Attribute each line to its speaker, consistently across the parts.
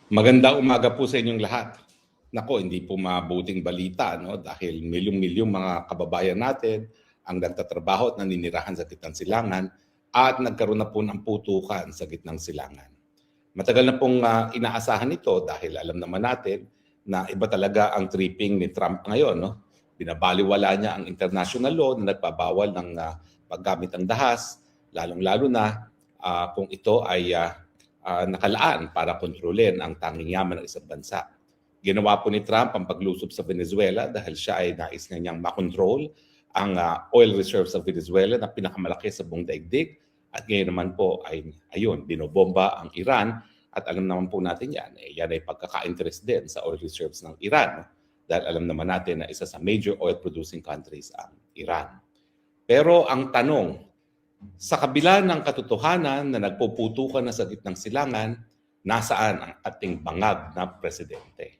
Speaker 1: Magandang umaga po sa inyong lahat. Nako, hindi po mabuting balita, no? Dahil milyong-milyong mga kababayan natin ang nagtatrabaho at naninirahan sa gitnang silangan at nagkaroon na po ng putukan sa gitnang silangan. Matagal na pong inaasahan ito dahil alam naman natin na iba talaga ang tripping ni Trump ngayon, no? Binabaliwala niya ang international law na nagpabawal ng paggamit ng dahas, lalong-lalo na kung ito ay nakalaan para kontrolin ang tanging yaman ng isang bansa. Ginawa po ni Trump ang paglusob sa Venezuela dahil siya ay nais na niyang makontrol ang oil reserves sa Venezuela na pinakamalaki sa buong daigdig. At ngayon naman po ay ayun, binobomba ang Iran at alam naman po natin yan, yan ay pagkaka-interest din sa oil reserves ng Iran. Dahil alam naman natin na isa sa major oil producing countries ang Iran. Pero ang tanong, sa kabila ng katotohanan na nagpuputukan na sa gitnang silangan, nasaan ang ating bangag na presidente?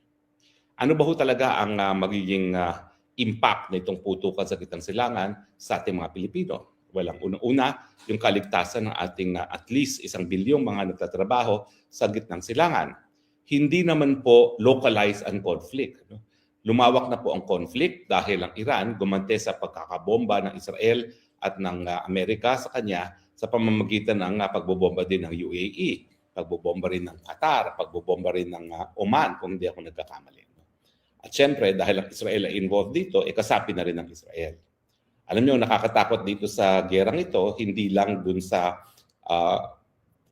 Speaker 1: Ano ba ho talaga ang magiging impact na itong putukan sa gitnang silangan sa ating mga Pilipino? Well, ang una-una, yung kaligtasan ng ating at least 1 bilyong mga nagtatrabaho sa gitnang silangan. Hindi naman po localized ang conflict. No? Lumawak na po ang conflict dahil ang Iran gumante sa pagkakabomba ng Israel at ng Amerika sa kanya sa pamamagitan ng pagbobomba din ng UAE, pagbobomba rin ng Qatar, pagbobomba rin ng Oman, kung hindi ako nagkakamali. At syempre, dahil ang Israel ay involved dito, kasapi na rin ng Israel. Alam niyo, nakakatakot dito sa gerang ito, hindi lang dun sa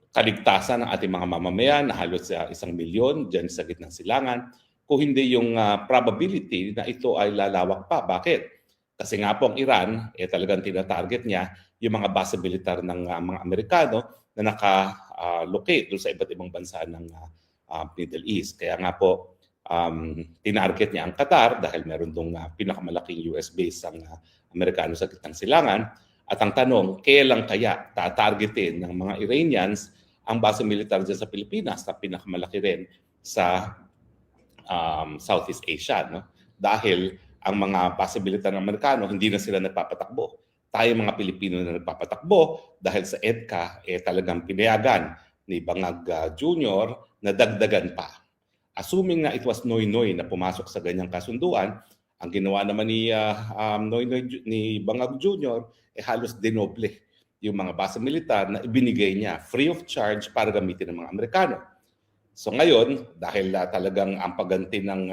Speaker 1: kaligtasan ng ating mga mamamayan na halos 1 milyon dyan sa gitnang silangan, kung hindi yung probability na ito ay lalawak pa. Bakit? Kasi nga po ang Iran, talagang tinatarget niya yung mga base militar ng mga Amerikano na naka-locate doon sa iba't ibang bansa ng Middle East. Kaya nga po, tinarget niya ang Qatar dahil meron doong pinakamalaking US base ang Amerikano sa gitnang silangan. At ang tanong, kailan kaya tatargetin ng mga Iranians ang base militar dyan sa Pilipinas na pinakamalaki rin sa Southeast Asia? No? Dahil ang mga base militar ng Amerikano, hindi na sila nagpapatakbo. Tayo mga Pilipino na nagpapatakbo dahil sa EDCA, talagang pinayagan ni Bangag Jr. na dagdagan pa. Assuming na it was Noynoy na pumasok sa ganyang kasunduan, ang ginawa naman ni Noynoy ni Bangag Jr. Halos dinoble yung mga base militar na ibinigay niya free of charge para gamitin ng mga Amerikano. So ngayon, dahil talagang ang pagganti ng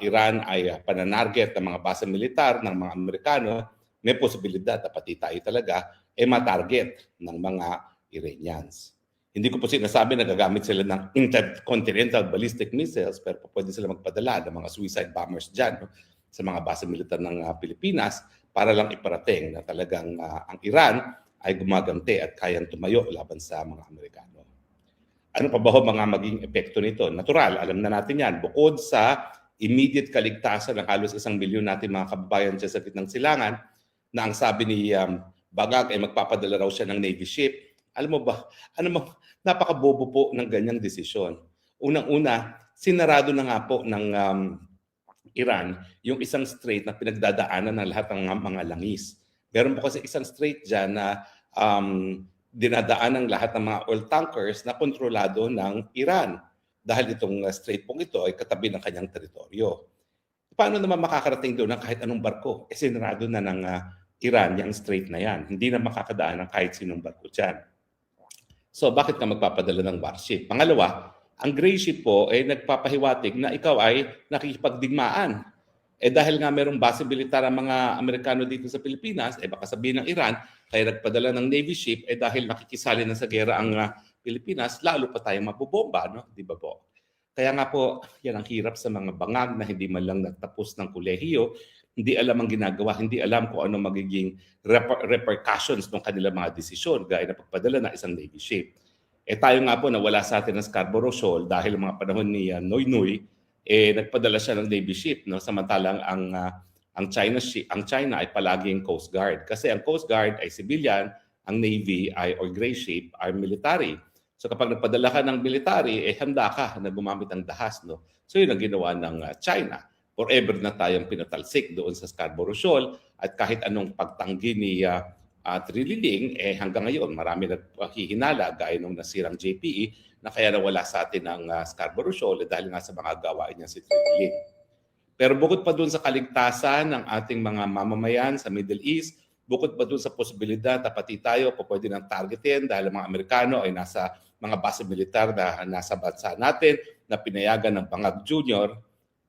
Speaker 1: Iran ay pananarget ng mga base militar ng mga Amerikano, may posibilidad na pati tayo talaga matarget ng mga Iranians. Hindi ko po sinasabi na gagamit sila ng intercontinental ballistic missiles, pero pwede sila magpadala ng mga suicide bombers dyan, no, sa mga base militar ng Pilipinas para lang iparating na talagang ang Iran ay gumaganti at kayang tumayo laban sa mga Amerikano. Ano pa ba ho mga maging epekto nito? Natural, alam na natin yan. Bukod sa immediate kaligtasan ng halos 1 milyon natin mga kababayan dyan sa gitnang silangan, na ang sabi ni Bangag ay magpapadala raw siya ng Navy ship. Alam mo ba, napakabobo po ng ganyang desisyon. Unang-una, sinarado na nga po ng Iran yung isang strait na pinagdadaanan ng lahat ng mga langis. Meron po kasi isang strait dyan na dinadaan ng lahat ng mga oil tankers na kontrolado ng Iran. Dahil itong strait pong ito ay katabi ng kanyang teritoryo. Paano naman makakarating doon ng kahit anong barko? Sinarado na ng Iran yung strait na yan. Hindi na makakadaan ng kahit sinong barko dyan. So bakit ka magpapadala ng warship? Pangalawa, ang gray ship po ay nagpapahiwatig na ikaw ay nakikipagdigmaan. Dahil nga merong base militar ang mga Amerikano dito sa Pilipinas, baka sabihin ng Iran, kaya nagpadala ng Navy ship, dahil nakikisali na sa gera ang Pilipinas, lalo pa tayong mabobomba, no? Di ba po? Kaya nga po, yan ang hirap sa mga bangag na hindi man lang nagtapos ng kolehiyo, hindi alam ang ginagawa, hindi alam kung ano magiging repercussions ng kanilang mga desisyon, gaya na pagpadala ng isang Navy ship. Tayo nga po, nawala sa atin ng Scarborough Shoal dahil mga panahon ni Noynoy, nagpadala siya ng Navy ship, no? Samantalang ang China ay palaging Coast Guard. Kasi ang Coast Guard ay civilian, ang Navy ay or gray ship ay military. So kapag nagpadala ka ng military, handa ka na gumamit ng dahas, no? So yun ang ginawa ng China. Forever na tayong pinatalsik doon sa Scarborough Shoal at kahit anong pagtanggi ni trililing, hanggang ngayon marami naghihinala gaya nung nasirang JPE na kaya nawala sa atin ang Scarborough Shoal dahil nga sa mga gawain niya si Trililing. Pero bukod pa dun sa kaligtasan ng ating mga mamamayan sa Middle East, bukod pa dun sa posibilidad na pati tayo pwede ng targetin dahil ang mga Amerikano ay nasa mga base militar na nasa bansa natin na pinayagan ng Bangag Jr.,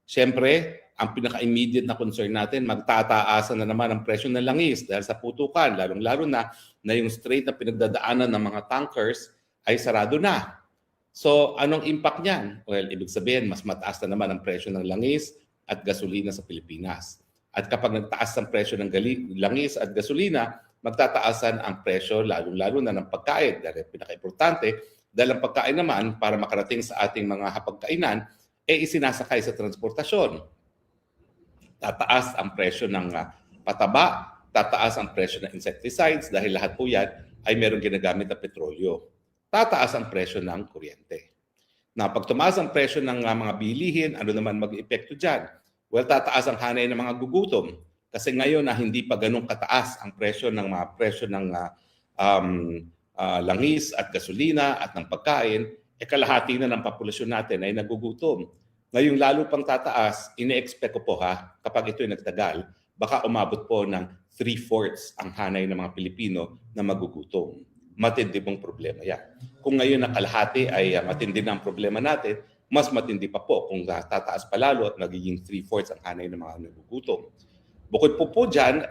Speaker 1: siyempre, ang pinaka-immediate na concern natin, magtataasan na naman ang presyo ng langis dahil sa putukan, lalong-lalo na yung strait na pinagdadaanan ng mga tankers ay sarado na. So, anong impact niyan? Well, ibig sabihin, mas mataas na naman ang presyo ng langis at gasolina sa Pilipinas. At kapag nagtaas ang presyo ng langis at gasolina, magtataasan ang presyo lalong-lalo na ng pagkain. Dahil pinaka-importante, dahil ang pagkain naman, para makarating sa ating mga hapagkainan, isinasakay sa transportasyon. Tataas ang presyo ng pataba, tataas ang presyo ng insecticides dahil lahat po yan ay merong ginagamit na petrolyo. Tataas ang presyo ng kuryente. Na pag tumaas ang presyo ng mga bilihin, ano naman mag-epekto dyan? Well, tataas ang hanay ng mga gugutom. Kasi ngayon na hindi pa ganun kataas ang presyo ng langis at gasolina at ng pagkain, kalahati na ng populasyon natin ay nagugutom. Ngayong lalo pang tataas, ine-expect ko po kapag ito'y nagtagal, baka umabot po ng 3/4 ang hanay ng mga Pilipino na magugutom. Matindi pong problema yan. Kung ngayon na kalahati ay matindi na ang problema natin, mas matindi pa po kung tataas pa lalo at magiging 3/4 ang hanay ng mga nagugutom. Bukod po dyan,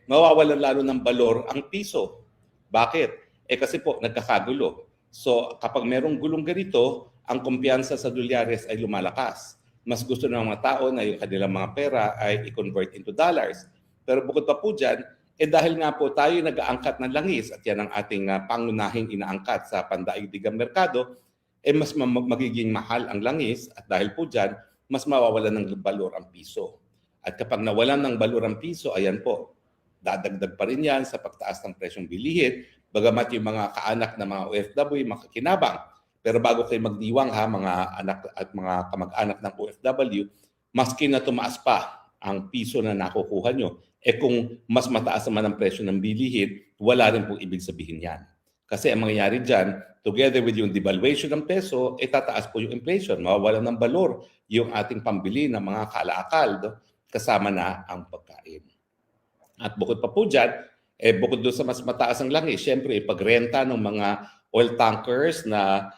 Speaker 1: mawawalan lalo ng balor ang piso. Bakit? Kasi po nagkakagulo. So kapag merong gulong ganito, ang kumpiyansa sa dolyares ay lumalakas. Mas gusto ng mga tao na yung kanilang mga pera ay i-convert into dollars. Pero bukod pa po dyan, dahil nga po tayo nag-aangkat ng langis at yan ang ating pangunahing inaangkat sa pandaigdigang merkado, mas magiging mahal ang langis at dahil po dyan, mas mawawalan ng balor ang piso. At kapag nawalan ng balor ang piso, ayan po, dadagdag pa rin yan sa pagtaas ng presyong bilihin, bagamat yung mga kaanak na mga OFW makakinabang. Pero bago kayo magdiwang mga anak at mga kamag-anak ng OFW, maski na tumaas pa ang piso na nakukuha nyo, kung mas mataas naman ang presyo ng bilihin, wala rin pong ibig sabihin yan. Kasi ang mangyayari dyan, together with yung devaluation ng peso, tataas po yung inflation. Mawawalan ng balor yung ating pambili ng mga kalaakal, kasama na ang pagkain. At bukod pa po dyan, bukod doon sa mas mataas ang langis, syempre pagrenta ng mga oil tankers na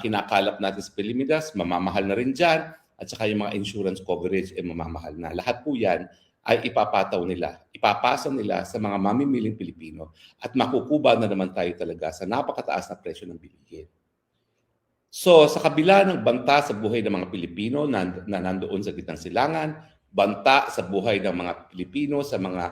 Speaker 1: kinakalap natin sa Pilipinas, mamamahal na rin dyan. At saka yung mga insurance coverage mamamahal na. Lahat po yan ay ipapasa nila sa mga mamimiling Pilipino at makukuba na naman tayo talaga sa napakataas na presyo ng bilihin. So sa kabila ng banta sa buhay ng mga Pilipino na nandoon sa gitnang silangan, banta sa buhay ng mga Pilipino sa mga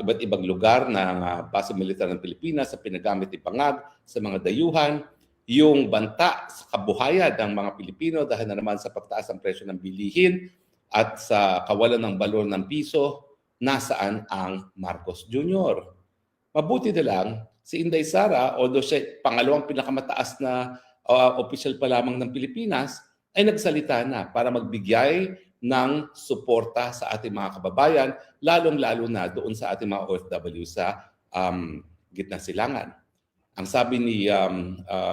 Speaker 1: iba't ibang lugar ng base militar ng Pilipinas sa pinagamit ni Bangag, sa mga dayuhan, yung banta sa kabuhayan ng mga Pilipino dahil na naman sa pagtaas ng presyo ng bilihin at sa kawalan ng balor ng piso, nasaan ang Marcos Jr.? Mabuti na lang, si Inday Sara, although siya pangalawang pinakamataas na official pa lamang ng Pilipinas, ay nagsalita na para magbigay ng suporta sa ating mga kababayan, lalong-lalo na doon sa ating mga OFW sa gitnang silangan. Ang sabi ni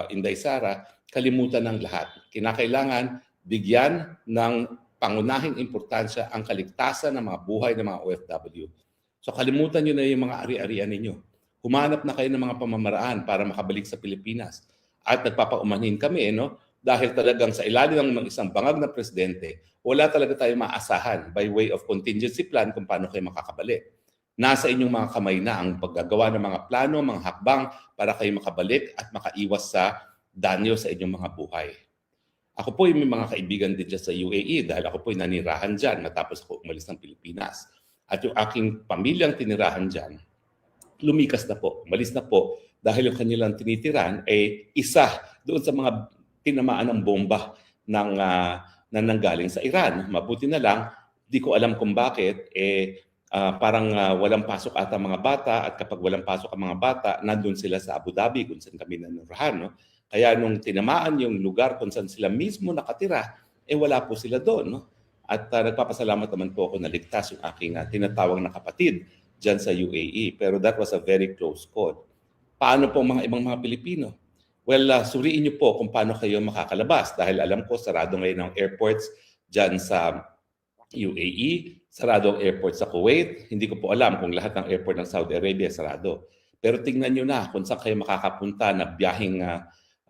Speaker 1: Inday Sara, kalimutan ng lahat. Kinakailangan bigyan ng pangunahing importansya ang kaligtasan ng mga buhay ng mga OFW. So kalimutan nyo na yung mga ari-arian ninyo. Humanap na kayo ng mga pamamaraan para makabalik sa Pilipinas. At nagpapaumanhin kami, dahil talagang sa ilalim ng isang bangag na presidente, wala talaga tayo maasahan by way of contingency plan kung paano kayo makakabalik. Nasa inyong mga kamay na ang paggagawa ng mga plano, mga hakbang para kayo makabalik at makaiwas sa danyo sa inyong mga buhay. Ako po may mga kaibigan din dyan sa UAE dahil ako po nanirahan dyan matapos ako umalis ng Pilipinas. At yung aking pamilyang tinirahan dyan, lumikas na po, umalis na po dahil yung kanilang tinitiran ay isa doon sa mga tinamaan ng bomba na nanggaling sa Iran. Mabuti na lang, di ko alam kung bakit, parang walang pasok ata mga bata at kapag walang pasok ang mga bata, nandun sila sa Abu Dhabi kung saan kami nanirahan. Kaya nung tinamaan yung lugar kung saan sila mismo nakatira, wala po sila doon. At nagpapasalamat naman po ako na ligtas yung aking tinatawag na kapatid dyan sa UAE. Pero that was a very close call. Paano po mga ibang mga Pilipino? Well, suriin niyo po kung paano kayo makakalabas dahil alam ko sarado ngayon ang airports dyan sa UAE, sarado ang airport sa Kuwait. Hindi ko po alam kung lahat ng airport ng Saudi Arabia sarado. Pero tingnan niyo na kung saan kayo makakapunta na biyaheng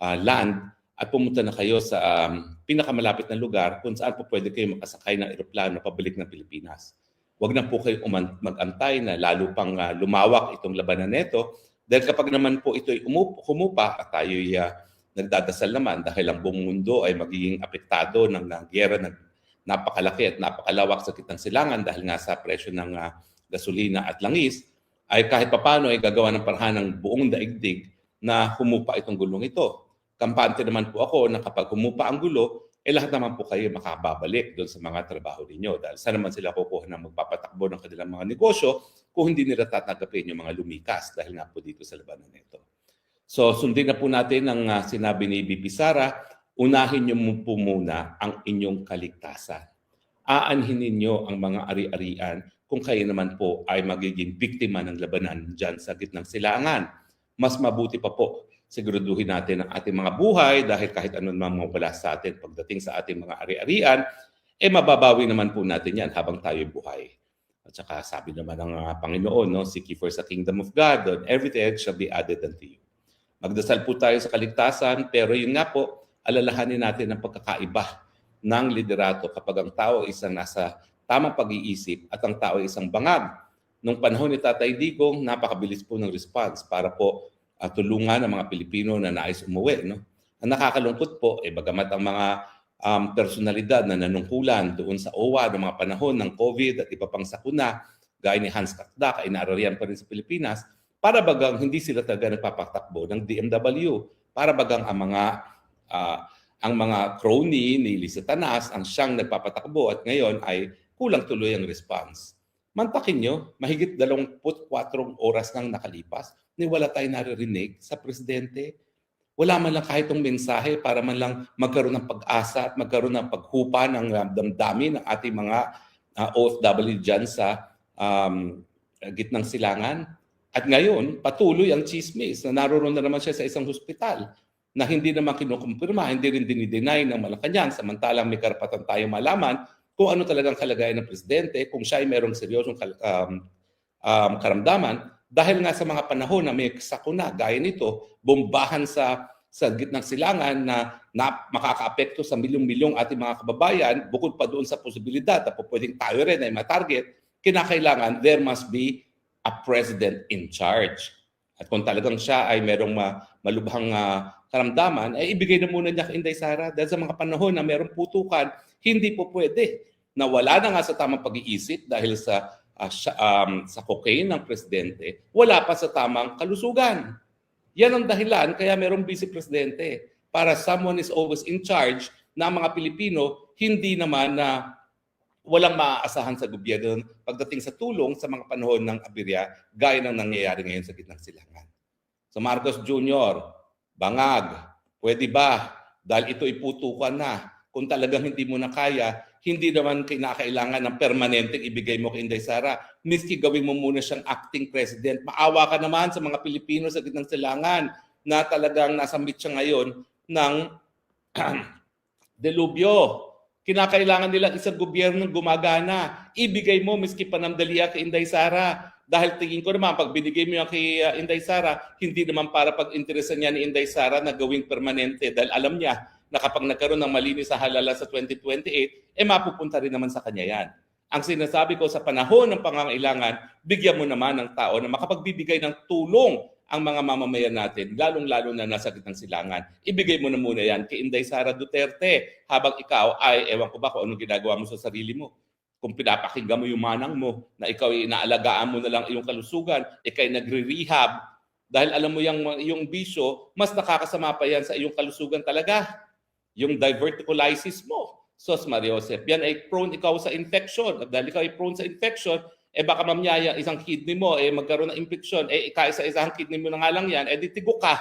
Speaker 1: land at pumunta na kayo sa pinakamalapit na lugar kung saan po pwede kayo makasakay ng eroplano pabalik ng Pilipinas. Huwag na po kayo mag-antay na lalo pang lumawak itong labanan nito. Dahil kapag naman po ito'y humupa at tayo'y nagdadasal naman dahil ang buong mundo ay magiging apektado ng giyera na napakalaki at napakalawak sa kitang silangan dahil nga sa presyo ng gasolina at langis, ay kahit papano ay gagawa ng paraan ng buong daigdig na humupa itong gulong ito. Kampante naman po ako na kapag humupa ang gulo, lahat naman po kayo makababalik doon sa mga trabaho ninyo. Dahil saan naman sila kukuha ng magpapatakbo ng kanilang mga negosyo kung hindi nila tatanggapin yung mga lumikas dahil nga po dito sa labanan nito. So sundin na po natin ang sinabi ni BP Sara, unahin niyo po muna ang inyong kaligtasan. Aanhin ninyo ang mga ari-arian kung kayo naman po ay magiging biktima ng labanan dyan sa gitnang silangan. Mas mabuti pa po, siguraduhin natin ang ating mga buhay dahil kahit anong mawala sa atin pagdating sa ating mga ari-arian, mababawi naman po natin yan habang tayo buhay. At saka sabi naman ng Panginoon, no, seek ye first the kingdom of God, and everything shall be added unto you. Magdasal po tayo sa kaligtasan, pero yun nga po, alalahanin natin ang pagkakaiba ng liderato kapag ang tao isang nasa tamang pag-iisip at ang tao ay isang bangag. Nung panahon ni Tatay Digong, napakabilis po ng response para po tulungan ang mga Pilipino na nais umuwi. No? Ang nakakalungkot po, bagamat ang mga personalidad na nanungkulan doon sa OWA ng mga panahon ng COVID at iba pang sakuna, gaya ni Hans Kakdak, ay naarariyan pa rin sa Pilipinas, para bagang hindi sila talaga nagpapatakbo ng DMW. Para bagang ang mga crony ni Lisa Tanas ang siyang nagpapatakbo at ngayon ay kulang tuloy ang response. Mantakin nyo, mahigit 24 oras nang nakalipas, ni wala tayong naririnig sa presidente. Wala man lang kahit itong mensahe para man lang magkaroon ng pag-asa at magkaroon ng paghupa ng damdamin ng ating mga OFW dyan sa gitnang silangan. At ngayon, patuloy ang chismis na naroon na naman siya sa isang hospital na hindi naman kinukumpirma, hindi rin dinideny ng Malacanang, samantalang may karapatan tayo malaman kung ano talagang kalagayan ng presidente, kung siya ay mayroong seryosong karamdaman, dahil nga sa mga panahon na may sakuna gaya nito, bombahan sa gitnang silangan na makakaapekto sa milyong-milyong ating mga kababayan, bukod pa doon sa posibilidad na pwedeng tayo rin ay matarget, kinakailangan there must be a president in charge. At kung talagang siya ay merong malubhang karamdaman, ay ibigay na muna niya kay Inday Sara dahil sa mga panahon na merong putukan, hindi po pwede na wala na nga sa tamang pag-iisip dahil sa cocaine ng presidente, wala pa sa tamang kalusugan. Yan ang dahilan kaya merong vice-presidente para someone is always in charge na mga Pilipino hindi naman na walang maaasahan sa gobyerno pagdating sa tulong sa mga panahon ng aberya gaya ng nangyayari ngayon sa gitnang silangan. So Marcos Jr., bangag, pwede ba? Dahil ito iputukan na. Kung talagang hindi mo na kaya, hindi naman kinakailangan ng permanenteng ibigay mo kay Inday Sara. Miski gawin mo muna siyang acting president. Maawa ka naman sa mga Pilipino sa gitnang silangan na talagang nasambit siya ngayon ng delubyo. Kinakailangan nilang isang gobyerno gumagana. Ibigay mo miski panandaliya kay Inday Sara. Dahil tingin ko naman, pag binigay mo yan kay Inday Sara, hindi naman para pag-interesan niya ni Inday Sara na gawing permanente. Dahil alam niya na kapag nagkaroon ng malinis sa halala sa 2028, mapupunta rin naman sa kanya yan. Ang sinasabi ko sa panahon ng pangangailangan, bigyan mo naman ng tao na makapagbibigay ng tulong ang mga mamamayan natin, lalong-lalo na nasa gitnang silangan. Ibigay mo na muna yan kay Inday Sara Duterte habang ikaw ay, ewan ko ba kung anong ginagawa mo sa sarili mo. Kung pinapakinggan mo yung manang mo, na ikaw ay inaalagaan mo na lang iyong kalusugan, ikaw ay nagre-rehab, dahil alam mo yung bisyo, mas nakakasama pa yan sa iyong kalusugan talaga. Yung diverticulitis mo. Sos Maria Josep, yan ay prone ikaw sa infection. At dahil ikaw ay prone sa infection, baka mamyaya isang kidney mo, magkaroon ng infection, isa-isang kidney mo na nga lang yan, ditigo ka.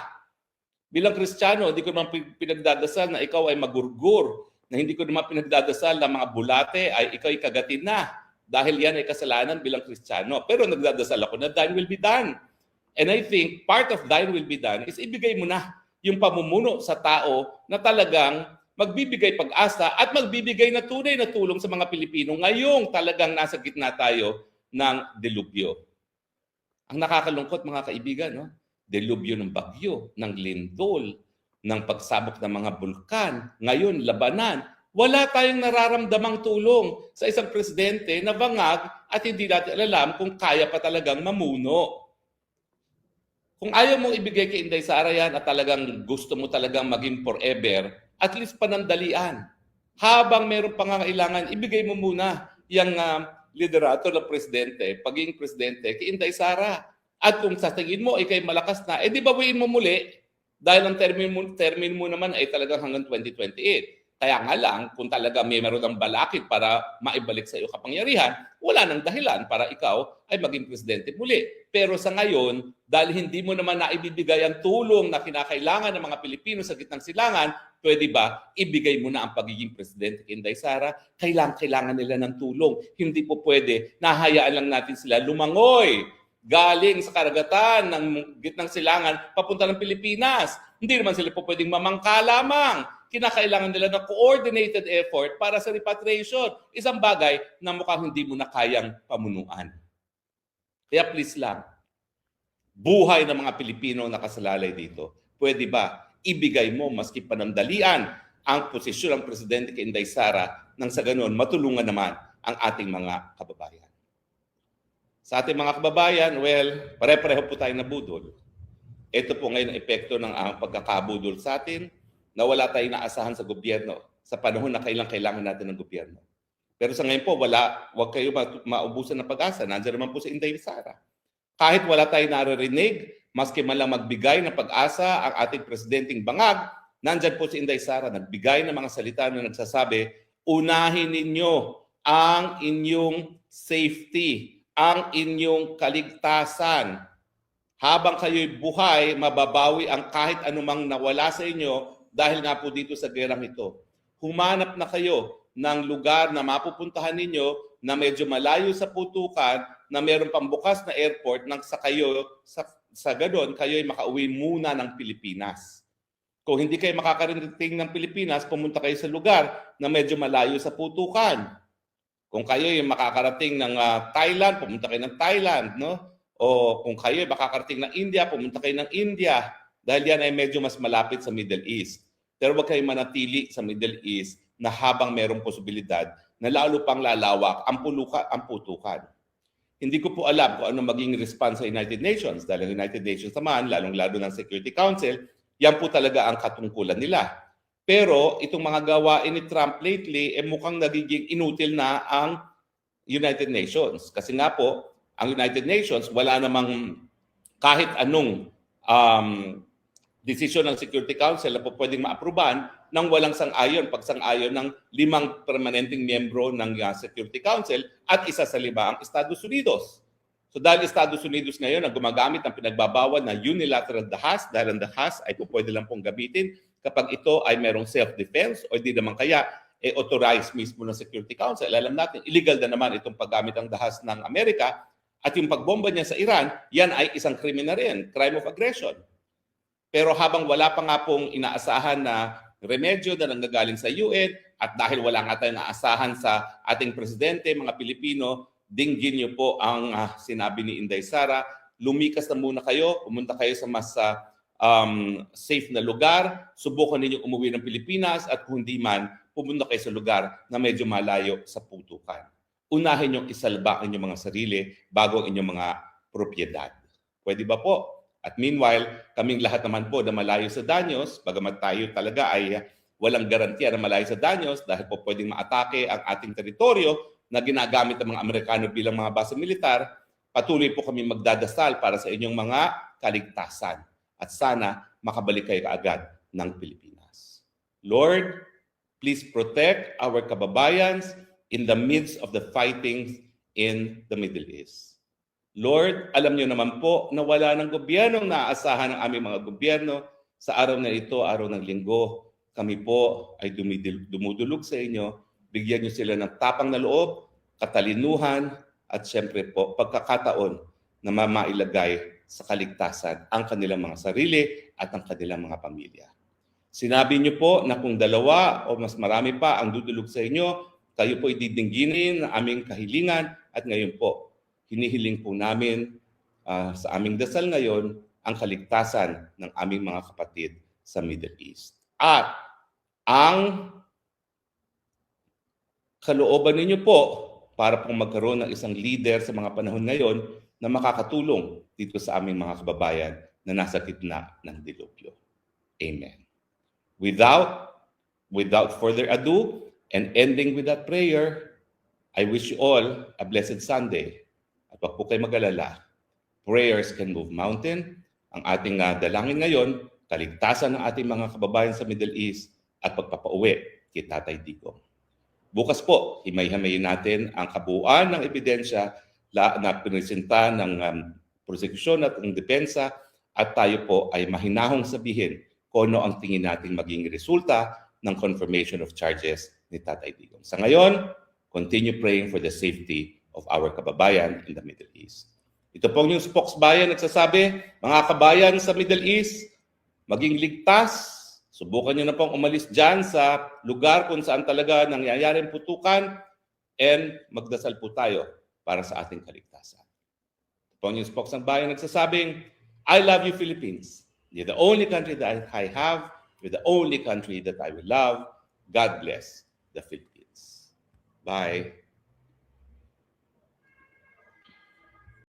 Speaker 1: Bilang Kristiyano, hindi ko naman pinagdadasal na ikaw ay magurgur, na hindi ko naman pinagdadasal na mga bulate ay ikaw ay kagatin na. dahil yan ay kasalanan bilang Kristiyano. Pero nagdadasal ako na thine will be done. And I think part of thine will be done is ibigay mo na yung pamumuno sa tao na talagang magbibigay pag-asa at magbibigay na tunay na tulong sa mga Pilipino ngayong talagang nasa gitna tayo ng delubyo. Ang nakakalungkot mga kaibigan, no? Delubyo ng bagyo, ng lindol, ng pagsabog ng mga bulkan, ngayon labanan. Wala tayong nararamdamang tulong sa isang presidente na bangag at hindi natin alam kung kaya pa talagang mamuno. Kung ayaw mong ibigay kay Inday Sara yan at talagang gusto mo talagang maging forever, at least panandalian. Habang meron pangangailangan, ibigay mo muna yung liderato ng presidente, pagiging presidente, kay Inday Sara. At kung sa tingin mo ay kay malakas na, di bawiin mo muli dahil ang termin mo naman ay talagang hanggang 2028. Kaya nga lang, kung talaga may meron ng balakid para maibalik sa iyo kapangyarihan, wala nang dahilan para ikaw ay maging presidente muli. Pero sa ngayon, dahil hindi mo naman naibibigay ang tulong na kinakailangan ng mga Pilipino sa gitnang silangan, pwede ba ibigay mo na ang pagiging presidente kay Inday Sara? Kailangan nila ng tulong. Hindi po pwede, nahayaan lang natin sila lumangoy galing sa karagatan ng gitnang silangan papunta ng Pilipinas. Hindi naman sila po pwedeng mamangka lamang. Kinakailangan nila ng coordinated effort para sa repatriation. Isang bagay na mukhang hindi mo na kayang pamunuan. Kaya please lang, buhay ng mga Pilipino na nakasalalay dito, pwede ba ibigay mo maski panandalian ang posisyon ng Presidente kay Inday Sara nang sa ganun matulungan naman ang ating mga kababayan. Sa ating mga kababayan, well, pare-pareho po tayo nabudol. Ito po ngayon ang epekto ng pagkakabudol sa atin na wala tayong naasahan sa gobyerno sa panahon na kailangan natin ng gobyerno. Pero sa ngayon po, huwag kayo maubusan ng pag-asa. Nandiyan naman po si Inday Sara. Kahit wala tayong naririnig, maski man lang magbigay ng pag-asa ang ating presidenteng bangag, nandiyan po si Inday Sara, nagbigay ng mga salita na nagsasabi, unahin ninyo ang inyong safety, ang inyong kaligtasan. Habang kayo'y buhay, mababawi ang kahit anumang nawala sa inyo dahil nga po dito sa gerang ito. Humanap na kayo ng lugar na mapupuntahan ninyo na medyo malayo sa putukan, na mayroon pang bukas na airport nang sa ganon, kayo'y makauwi muna ng Pilipinas. Kung hindi kayo makakarating ng Pilipinas, pumunta kayo sa lugar na medyo malayo sa putukan. Kung kayo ay makakarating ng Thailand, pumunta kayo ng Thailand, no? O kung kayo ay makakarating ng India, pumunta kayo ng India. Dahil yan ay medyo mas malapit sa Middle East. Pero huwag kayo manatili sa Middle East na habang mayroong posibilidad na lalo pang lalawak ang putukan. Hindi ko po alam kung ano maging response sa United Nations. Dahil ang United Nations naman, lalong-lalo ng Security Council, yan po talaga ang katungkulan nila. Pero itong mga gawain ni Trump lately, mukhang nagiging inutil na ang United Nations. Kasi nga po, ang United Nations, wala namang kahit anong desisyon ng Security Council na po pwedeng maaprubahan nang walang sang-ayon, pagsang-ayon ng 5 permanenteng miyembro ng Security Council at isa sa 5 ang Estados Unidos. So dahil Estados Unidos ngayon ang gumagamit ng pinagbabawal na unilateral dahas, dahil ang dahas ay po pwede lang pong gamitin kapag ito ay merong self-defense o di naman kaya authorized mismo ng Security Council. Alam natin, illegal na naman itong paggamit ng dahas ng Amerika at yung pagbomba niya sa Iran, yan ay isang krimen na rin, crime of aggression. Pero habang wala pa nga pong inaasahan na remedyo na nanggagaling sa UN at dahil wala nga tayong naasahan sa ating presidente, mga Pilipino, dinggin niyo po ang sinabi ni Inday Sara, lumikas na muna kayo, pumunta kayo sa mas safe na lugar, subukan ninyo umuwi ng Pilipinas at kung hindi man, pumunta kayo sa lugar na medyo malayo sa putukan. Unahin niyong isalba ang inyong mga sarili bago ang inyong mga propiedad. Pwede ba po? At meanwhile, kaming lahat naman po na malayo sa danyos, bagamat tayo talaga ay walang garantiya na malayo sa danyos dahil po pwedeng maatake ang ating teritoryo na ginagamit ng mga Amerikano bilang mga base militar, patuloy po kami magdadasal para sa inyong mga kaligtasan. At sana makabalik kayo kaagad ng Pilipinas. Lord, please protect our kababayans in the midst of the fighting in the Middle East. Lord, alam niyo naman po na wala ng gobyernong naaasahan ng aming mga gobyerno sa araw na ito, araw ng linggo. Kami po ay dumudulog sa inyo. Bigyan niyo sila ng tapang na loob katalinuhan, at siyempre po pagkakataon na mamailagay sa kaligtasan ang kanilang mga sarili at ang kanilang mga pamilya. Sinabi niyo po na kung dalawa o mas marami pa ang dudulog sa inyo, kayo po ididingginin ng aming kahilingan at ngayon po, hinihiling po namin sa aming dasal ngayon ang kaligtasan ng aming mga kapatid sa Middle East. At ang kalooban ninyo po para pong magkaroon ng isang leader sa mga panahon ngayon na makakatulong dito sa aming mga kababayan na nasa gitna ng dilubyo. Amen. Without further ado, and ending with that prayer, I wish you all a blessed Sunday. At wag po kayo mag-alala. Prayers can move mountain. Ang ating dalangin ngayon, kaligtasan ng ating mga kababayan sa Middle East at pagpapauwi kay Tatay Digong. Bukas po, himay-himayin natin ang kabuuan ng ebidensya na pinesenta ng prosekusyon at ng depensa at tayo po ay mahinahong sabihin kung ano ang tingin natin maging resulta ng confirmation of charges ni Tatay Digong. Sa ngayon, continue praying for the safety of our kababayan in the Middle East. Ito pong yung spokesbayan nagsasabi, mga kabayan sa Middle East, maging ligtas. Subukan nyo na pong umalis dyan sa lugar kung saan talaga nangyayari ang putukan and magdasal po tayo para sa ating kaligtasan. Ito pong yung spokesbayan nagsasabing, I love you, Philippines. You're the only country that I have. You're the only country that I will love. God bless the Philippines. Bye.